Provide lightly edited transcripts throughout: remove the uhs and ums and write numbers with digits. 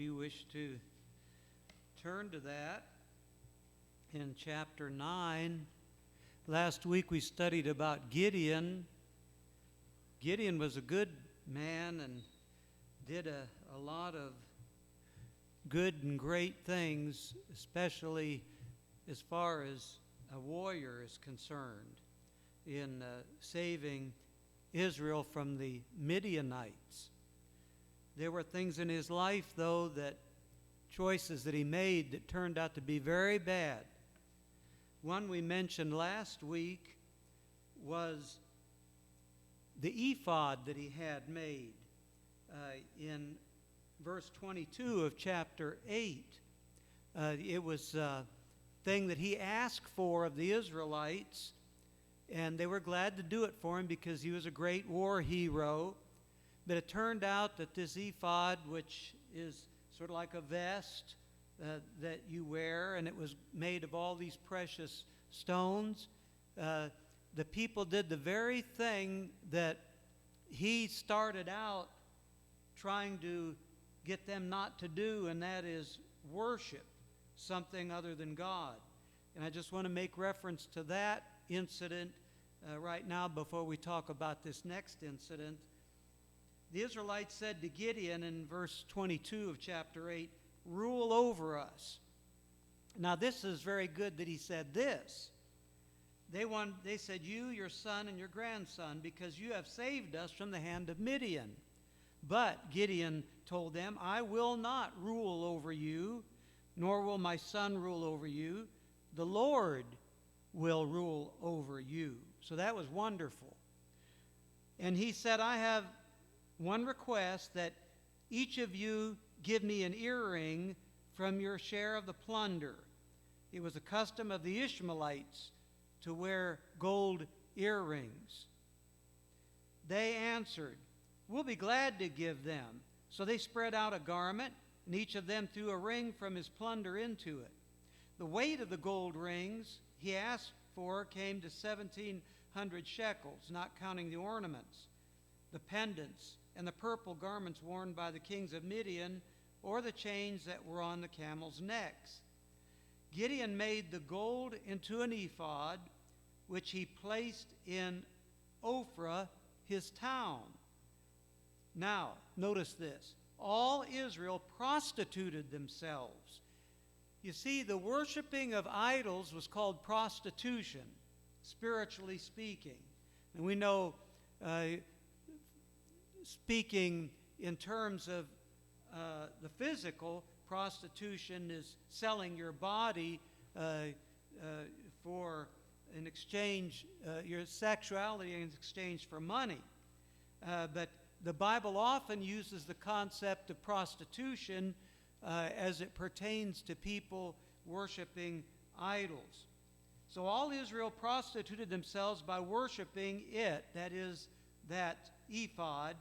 if you wish to turn to that in chapter 9. Last week we studied about Gideon. Gideon was a good man and did a lot of good and great things, especially as far as a warrior is concerned, in saving Israel from the Midianites. There were things in his life, though, choices that he made that turned out to be very bad. One we mentioned last week was the ephod that he had made in verse 22 of chapter 8. It was a thing that he asked for of the Israelites, and they were glad to do it for him because he was a great war hero. But it turned out that this ephod, which is sort of like a vest that you wear, and it was made of all these precious stones, the people did the very thing that he started out trying to get them not to do, and that is worship something other than God. And I just want to make reference to that incident right now before we talk about this next incident. The Israelites said to Gideon in verse 22 of chapter 8, "Rule over us." Now this is very good that he said this. They said, "You, your son, and your grandson, because you have saved us from the hand of Midian." But Gideon told them, "I will not rule over you, nor will my son rule over you. The Lord will rule over you." So that was wonderful. And he said, "I have one request, that each of you give me an earring from your share of the plunder." It was a custom of the Ishmaelites to wear gold earrings. They answered, "We'll be glad to give them." So they spread out a garment, and each of them threw a ring from his plunder into it. The weight of the gold rings he asked for came to 1,700 shekels, not counting the ornaments, the pendants, and the purple garments worn by the kings of Midian, or the chains that were on the camels' necks. Gideon made the gold into an ephod, which he placed in Ophrah, his town. Now, notice this. All Israel prostituted themselves. You see, the worshiping of idols was called prostitution, spiritually speaking. And we know, speaking in terms of the physical, prostitution is selling your body for in exchange, your sexuality in exchange for money. But the Bible often uses the concept of prostitution as it pertains to people worshiping idols. So all Israel prostituted themselves by worshiping it, that is, that ephod.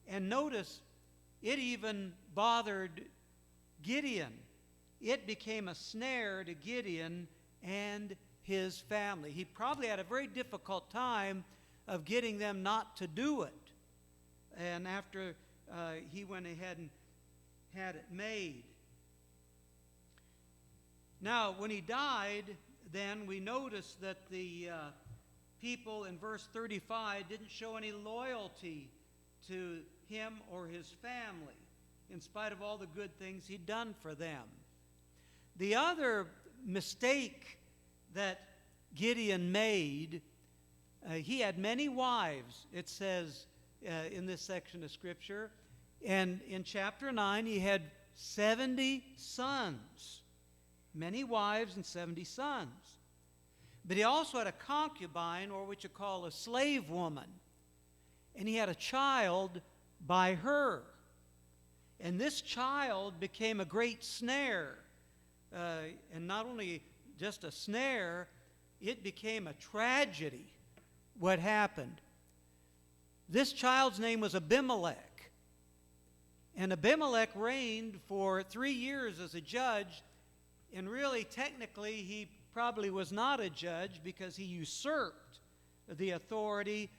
And notice, it even bothered Gideon. It became a snare to Gideon and his family. He probably had a very difficult time of getting them not to do it. And after he went ahead and had it made. Now, when he died, then we notice that the people in verse 35 didn't show any loyalty to him or his family, in spite of all the good things he'd done for them. The other mistake that Gideon made, he had many wives, it says in this section of Scripture. And in chapter 9, he had 70 sons. Many wives and 70 sons. But he also had a concubine, or what you call a slave woman. And he had a child by her. And this child became a great snare. And not only just a snare, it became a tragedy, what happened. This child's name was Abimelech. And Abimelech reigned for 3 years as a judge. And really, technically, he probably was not a judge because he usurped the authority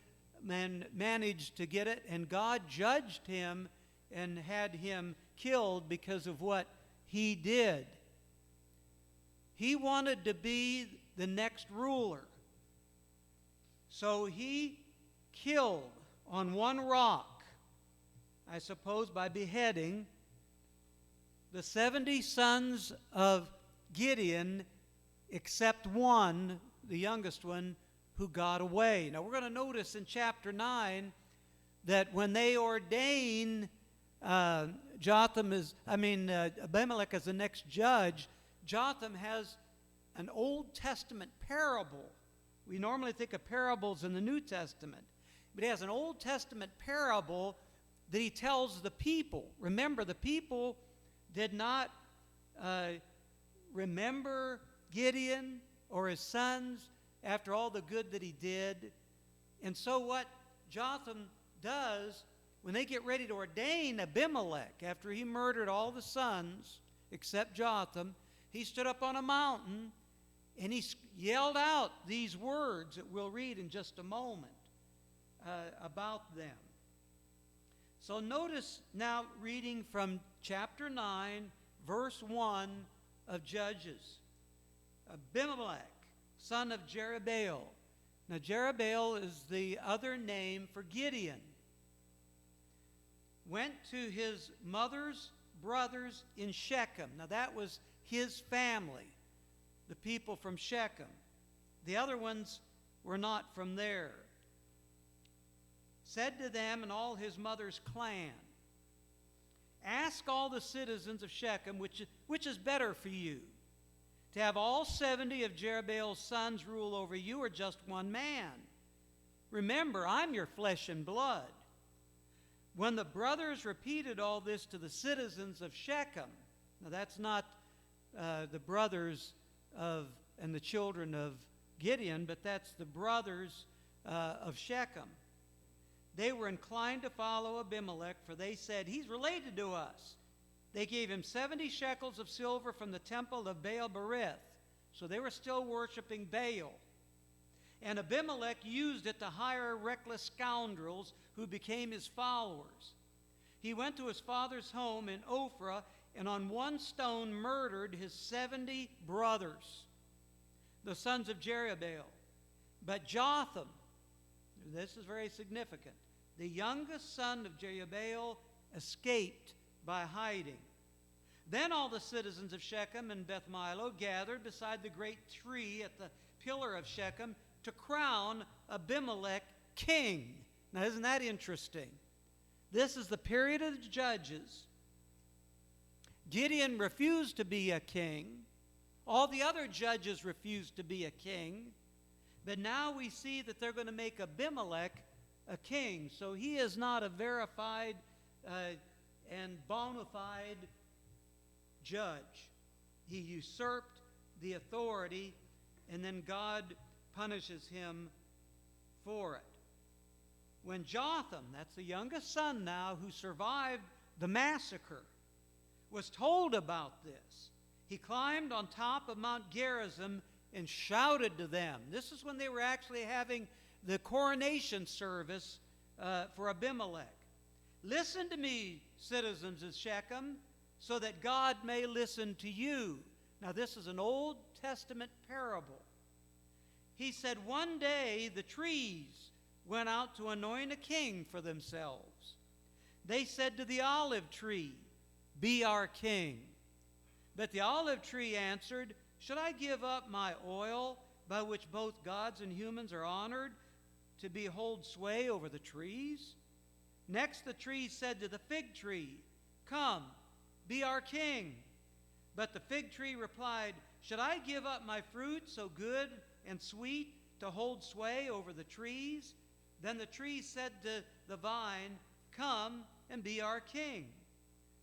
and managed to get it. And God judged him and had him killed because of what he did. He wanted to be the next ruler. So he killed on one rock, I suppose by beheading, the 70 sons of Gideon, except one, the youngest one, who got away. Now we're going to notice in chapter 9 that when they ordain Abimelech as the next judge, Jotham has an Old Testament parable. We normally think of parables in the New Testament, but he has an Old Testament parable that he tells the people. Remember, the people did not remember Gideon or his sons after all the good that he did. And so what Jotham does, when they get ready to ordain Abimelech, after he murdered all the sons except Jotham, he stood up on a mountain and he yelled out these words that we'll read in just a moment about them. So notice now, reading from chapter 9, verse 1 of Judges. Abimelech, son of Jerubbaal. Now Jerubbaal is the other name for Gideon. Went to his mother's brothers in Shechem. Now that was his family, the people from Shechem. The other ones were not from there. Said to them and all his mother's clan, ask all the citizens of Shechem, which is better for you, to have all 70 of Jerubbaal's sons rule over you, or just one man? Remember, I'm your flesh and blood. When the brothers repeated all this to the citizens of Shechem, now that's not the brothers and the children of Gideon, but that's the brothers of Shechem. They were inclined to follow Abimelech, for they said, he's related to us. They gave him 70 shekels of silver from the temple of Baal-berith. So they were still worshiping Baal. And Abimelech used it to hire reckless scoundrels who became his followers. He went to his father's home in Ophrah and on one stone murdered his 70 brothers, the sons of Jerubbaal. But Jotham, this is very significant, the youngest son of Jerubbaal, escaped by hiding. Then all the citizens of Shechem and Beth Milo gathered beside the great tree at the pillar of Shechem to crown Abimelech king. Now, isn't that interesting? This is the period of the judges. Gideon refused to be a king. All the other judges refused to be a king. But now we see that they're going to make Abimelech a king. So he is not a verified and bona fide judge. He usurped the authority, and then God punishes him for it. When Jotham, that's the youngest son now who survived the massacre, was told about this, he climbed on top of Mount Gerizim and shouted to them. This is when they were actually having the coronation service for Abimelech. Listen to me, citizens of Shechem, so that God may listen to you. Now, this is an Old Testament parable. He said, one day the trees went out to anoint a king for themselves. They said to the olive tree, be our king. But the olive tree answered, should I give up my oil, by which both gods and humans are honored, to hold sway over the trees? Next the tree said to the fig tree, come, be our king. But the fig tree replied, should I give up my fruit so good and sweet to hold sway over the trees? Then the tree said to the vine, come and be our king.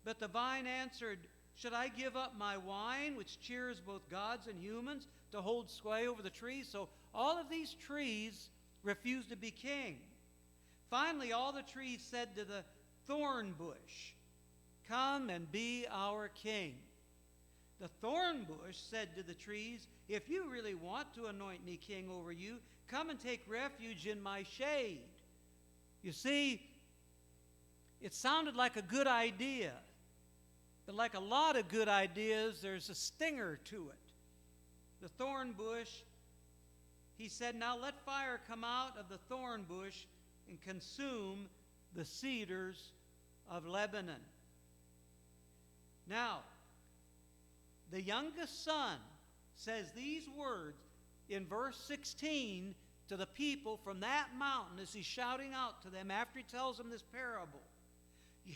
But the vine answered, should I give up my wine, which cheers both gods and humans, to hold sway over the trees? So all of these trees refused to be king. Finally, all the trees said to the thorn bush, come and be our king. The thorn bush said to the trees, if you really want to anoint me king over you, come and take refuge in my shade. You see, it sounded like a good idea. But like a lot of good ideas, there's a stinger to it. The thorn bush, he said, now let fire come out of the thorn bush and consume the cedars of Lebanon. Now, the youngest son says these words in verse 16 to the people from that mountain as he's shouting out to them after he tells them this parable.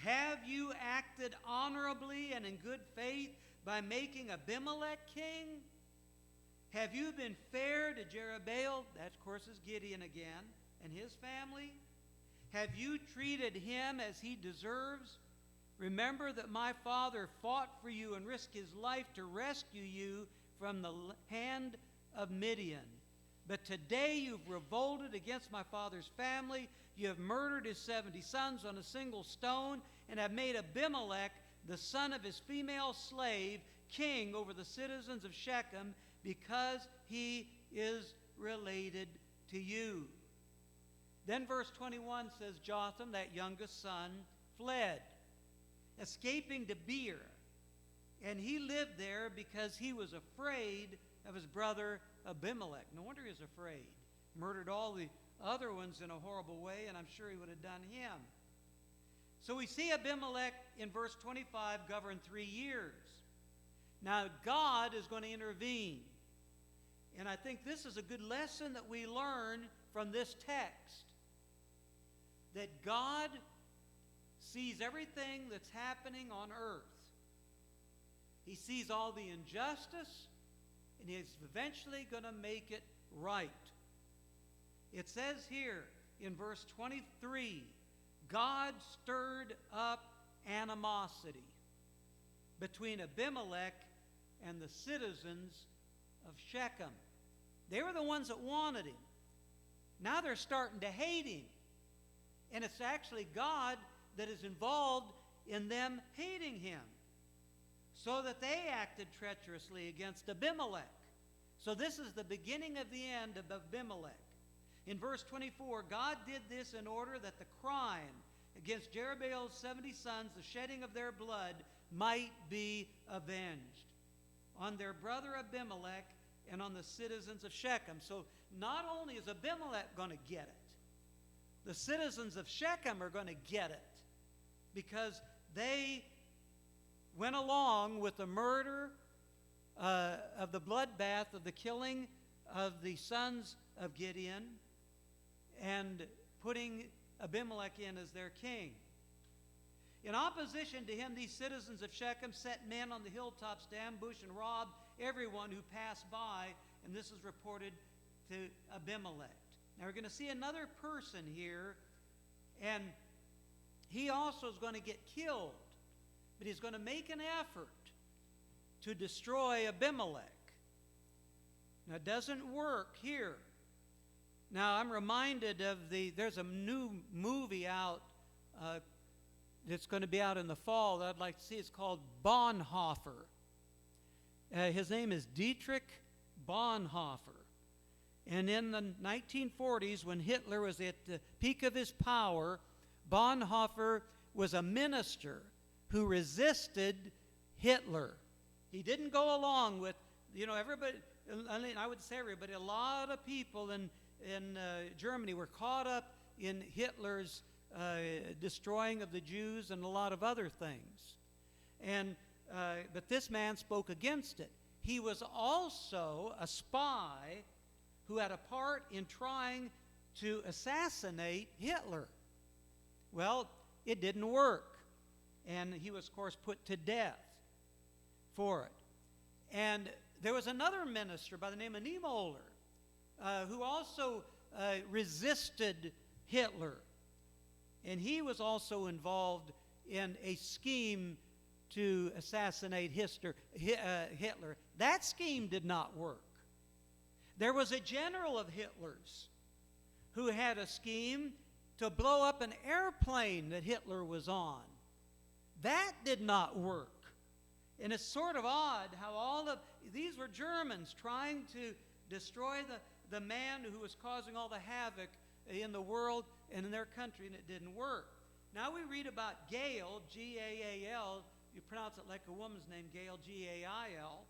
Have you acted honorably and in good faith by making Abimelech king? Have you been fair to Jerubbaal, that of course is Gideon again, and his family? Have you treated him as he deserves? Remember that my father fought for you and risked his life to rescue you from the hand of Midian. But today you've revolted against my father's family. You have murdered his 70 sons on a single stone and have made Abimelech, the son of his female slave, king over the citizens of Shechem because he is related to you. Then verse 21 says Jotham, that youngest son, fled, escaping to Beer. And he lived there because he was afraid of his brother Abimelech. No wonder he was afraid. Murdered all the other ones in a horrible way, and I'm sure he would have done him. So we see Abimelech in verse 25 govern 3 years. Now God is going to intervene. And I think this is a good lesson that we learn from this text. That God sees everything that's happening on earth. He sees all the injustice, and he's eventually going to make it right. It says here in verse 23, God stirred up animosity between Abimelech and the citizens of Shechem. They were the ones that wanted him. Now they're starting to hate him. And it's actually God that is involved in them hating him, so that they acted treacherously against Abimelech. So this is the beginning of the end of Abimelech. In verse 24, God did this in order that the crime against Jerubbaal's 70 sons, the shedding of their blood, might be avenged on their brother Abimelech and on the citizens of Shechem. So not only is Abimelech going to get it, the citizens of Shechem are going to get it, because they went along with the murder of the bloodbath of the killing of the sons of Gideon and putting Abimelech in as their king. In opposition to him, these citizens of Shechem set men on the hilltops to ambush and rob everyone who passed by, and this is reported to Abimelech. Now we're going to see another person here, and he also is going to get killed, but he's going to make an effort to destroy Abimelech. Now it doesn't work here. Now I'm reminded of there's a new movie out that's going to be out in the fall that I'd like to see. It's called Bonhoeffer. His name is Dietrich Bonhoeffer. And in the 1940s, when Hitler was at the peak of his power, Bonhoeffer was a minister who resisted Hitler. He didn't go along with, everybody, I would say everybody, a lot of people in Germany were caught up in Hitler's destroying of the Jews and a lot of other things. But this man spoke against it. He was also a spy who had a part in trying to assassinate Hitler. Well, it didn't work. And he was, of course, put to death for it. And there was another minister by the name of Niemöller who also resisted Hitler. And he was also involved in a scheme to assassinate Hitler. That scheme did not work. There was a general of Hitler's who had a scheme to blow up an airplane that Hitler was on. That did not work. And it's sort of odd how these were Germans trying to destroy the man who was causing all the havoc in the world and in their country, and it didn't work. Now we read about Gaal, G-A-A-L, You pronounce it like a woman's name, Gail, G-A-I-L.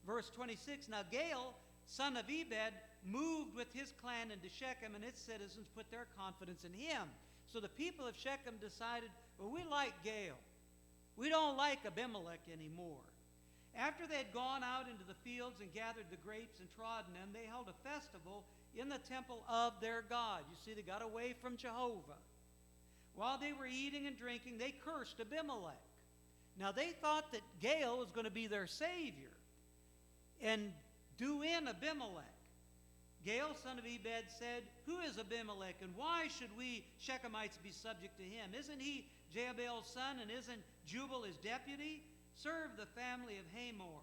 Verse 26, now Gail, son of Ebed, moved with his clan into Shechem, and its citizens put their confidence in him. So the people of Shechem decided, well, we like Gail. We don't like Abimelech anymore. After they had gone out into the fields and gathered the grapes and trodden them, they held a festival in the temple of their God. You see, they got away from Jehovah. While they were eating and drinking, they cursed Abimelech. Now they thought that Gail was going to be their savior and do in Abimelech. Gael, son of Ebed, said, who is Abimelech, and why should we Shechemites be subject to him? Isn't he Jerubbaал's son, and isn't Jubal his deputy? Serve the family of Hamor,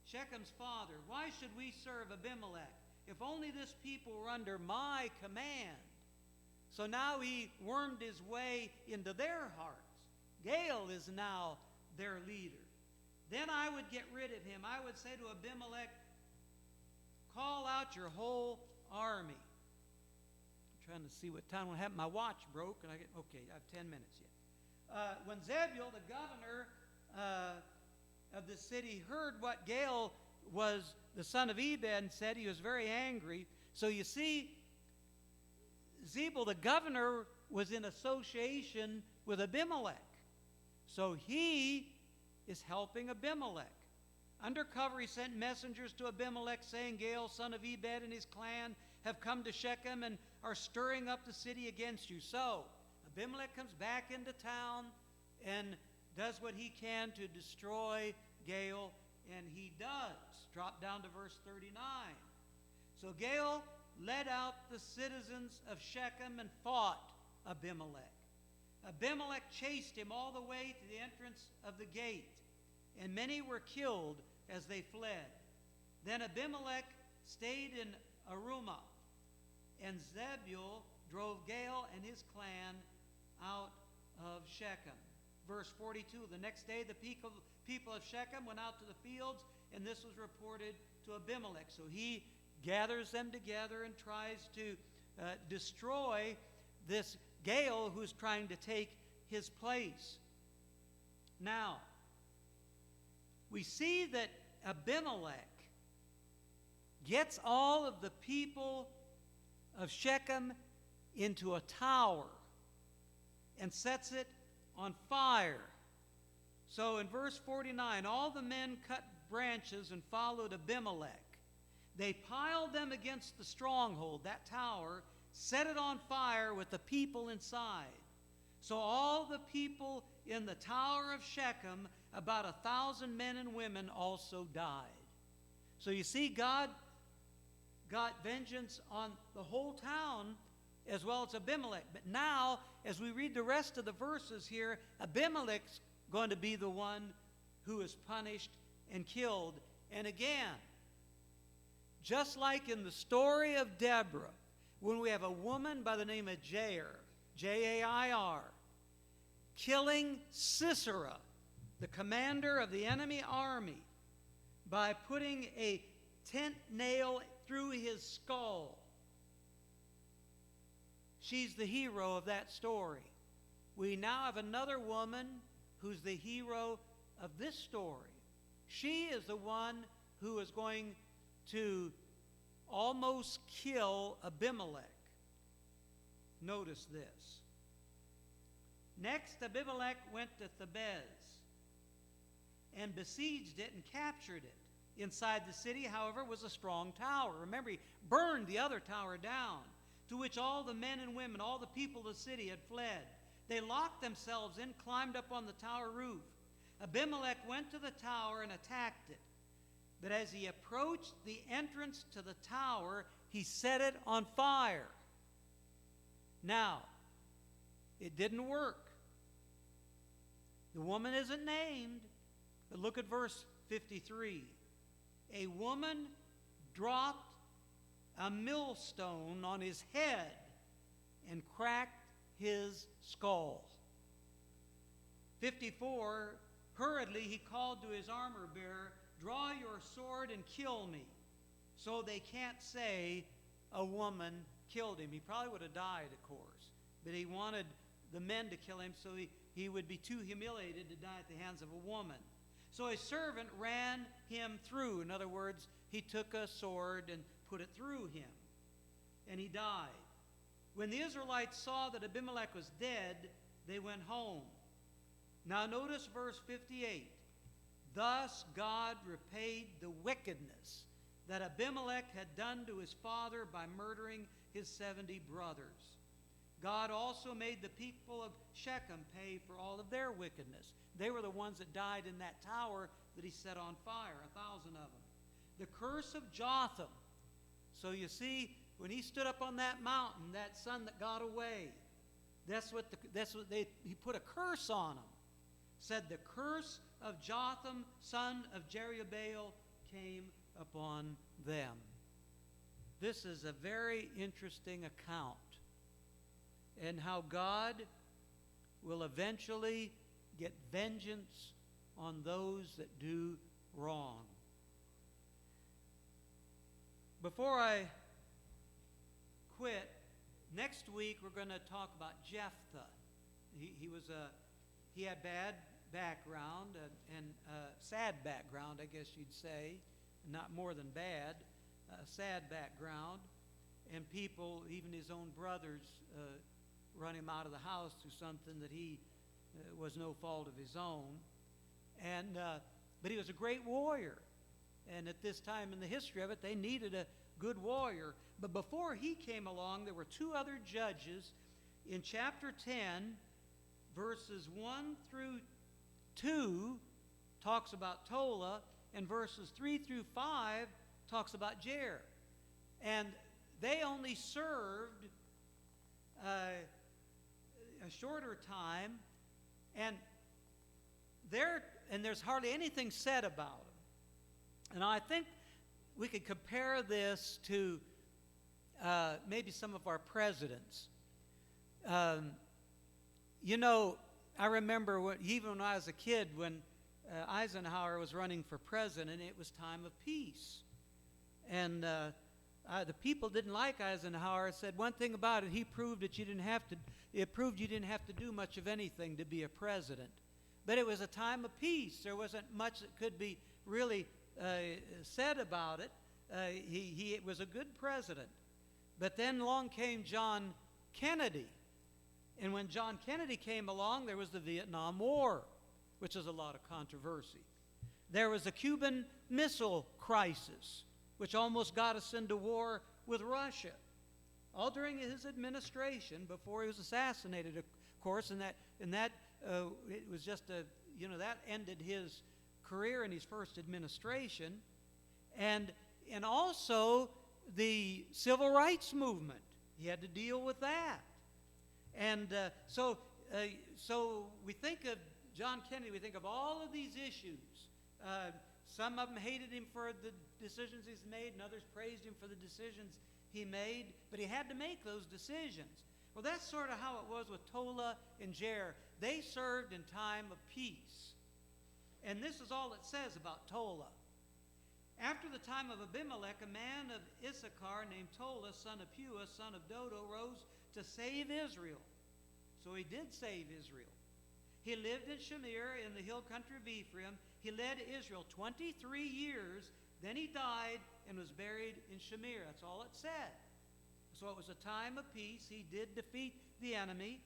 Shechem's father. Why should we serve Abimelech? If only this people were under my command. So now he wormed his way into their hearts. Gael is now their leader. Then I would get rid of him. I would say to Abimelech, call out your whole army. I'm trying to see what time will happen. My watch broke, and I have 10 minutes yet. When Zebul, the governor of the city, heard what Gael was the son of Ebed said, he was very angry. So you see, Zebul, the governor, was in association with Abimelech. So he is helping Abimelech. Undercover, he sent messengers to Abimelech saying, Gael, son of Ebed, and his clan have come to Shechem and are stirring up the city against you. So Abimelech comes back into town and does what he can to destroy Gael, and he does. Drop down to verse 39. So Gael led out the citizens of Shechem and fought Abimelech. Abimelech chased him all the way to the entrance of the gate, and many were killed as they fled. Then Abimelech stayed in Arumah, and Zebul drove Gael and his clan out of Shechem. Verse 42, the next day the people of Shechem went out to the fields, and this was reported to Abimelech. So he gathers them together and tries to destroy this Gael who's trying to take his place. Now, we see that Abimelech gets all of the people of Shechem into a tower and sets it on fire. So in verse 49, all the men cut branches and followed Abimelech. They piled them against the stronghold, that tower, set it on fire with the people inside. So all the people in the tower of Shechem, about 1,000 men and women, also died. So you see, God got vengeance on the whole town as well as Abimelech. But now, as we read the rest of the verses here, Abimelech's going to be the one who is punished and killed. And again, just like in the story of Deborah, when we have a woman by the name of Jair, J-A-I-R, killing Sisera, the commander of the enemy army, by putting a tent nail through his skull. She's the hero of that story. We now have another woman who's the hero of this story. She is the one who is going to almost kill Abimelech. Notice this. Next, Abimelech went to Thebez and besieged it and captured it. Inside the city, however, was a strong tower. Remember, he burned the other tower down, to which all the men and women, all the people of the city had fled. They locked themselves in, climbed up on the tower roof. Abimelech went to the tower and attacked it. But as he approached the entrance to the tower, he set it on fire. Now, it didn't work. The woman isn't named, but look at verse 53. A woman dropped a millstone on his head and cracked his skull. 54, hurriedly he called to his armor bearer, draw your sword and kill me. So they can't say a woman killed him. He probably would have died, of course. But he wanted the men to kill him, so he he would be too humiliated to die at the hands of a woman. So a servant ran him through. In other words, he took a sword and put it through him, and he died. When the Israelites saw that Abimelech was dead, they went home. Now notice verse 58. Thus God repaid the wickedness that Abimelech had done to his father by murdering his 70 brothers. God also made the people of Shechem pay for all of their wickedness. They were the ones that died in that tower that he set on fire, 1,000 of them. The curse of Jotham. So you see, when he stood up on that mountain, that son that got away, he put a curse on him. Said the curse of Jotham, son of Jerubbaal, came upon them. This is a very interesting account, and how God will eventually get vengeance on those that do wrong. Before I quit, next week we're going to talk about Jephthah. He had bad background and sad background, I guess you'd say, not more than bad, sad background, and people, even his own brothers, run him out of the house through something that he was no fault of his own. But he was a great warrior, and at this time in the history of it, they needed a good warrior. But before he came along, there were two other judges. In chapter 10, verses 1 through 2 talks about Tola, and verses 3 through 5 talks about Jair. And they only served a shorter time, and there's hardly anything said about them. And I think we could compare this to maybe some of our presidents. I remember even when I was a kid, when Eisenhower was running for president, it was time of peace. And the people didn't like Eisenhower. Said one thing about it, he proved that you didn't have to do much of anything to be a president. But it was a time of peace. There wasn't much that could be really said about it. He was a good president. But then along came John Kennedy. And when John Kennedy came along, there was the Vietnam War, which is a lot of controversy. There was the Cuban Missile Crisis, which almost got us into war with Russia. All during his administration, before he was assassinated, of course, and that it was just that ended his career in his first administration, and also the civil rights movement. He had to deal with that, and so we think of John Kennedy. We think of all of these issues. Some of them hated him for the decisions he's made, and others praised him for the decisions he made, but he had to make those decisions. Well, that's sort of how it was with Tola and Jair. They served in time of peace. And this is all it says about Tola. After the time of Abimelech, a man of Issachar named Tola, son of Puah, son of Dodo, rose to save Israel. So he did save Israel. He lived in Shamir in the hill country of Ephraim. He led Israel 23 years. Then he died and was buried in Shamir. That's all it said. So it was a time of peace. He did defeat the enemy.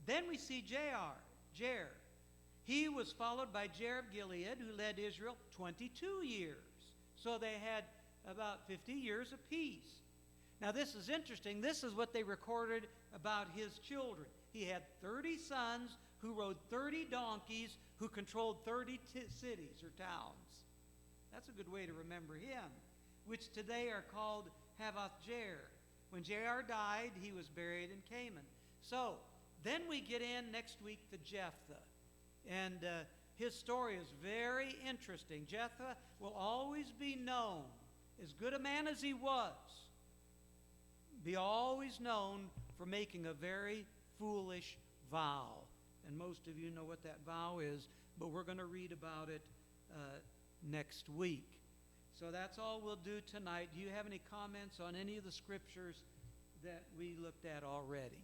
Then we see Jair. He was followed by Jair of Gilead, who led Israel 22 years. So they had about 50 years of peace. Now this is interesting. This is what they recorded about his children. He had 30 sons who rode 30 donkeys, who controlled 30 cities or towns. That's a good way to remember him, which today are called Havoth Jair. When Jair died, he was buried in Canaan. So then we get in next week to Jephthah. And his story is very interesting. Jephthah will always be known, as good a man as he was, be always known for making a very foolish vow. And most of you know what that vow is, but we're going to read about it next week. So that's all we'll do tonight. Do you have any comments on any of the scriptures that we looked at already?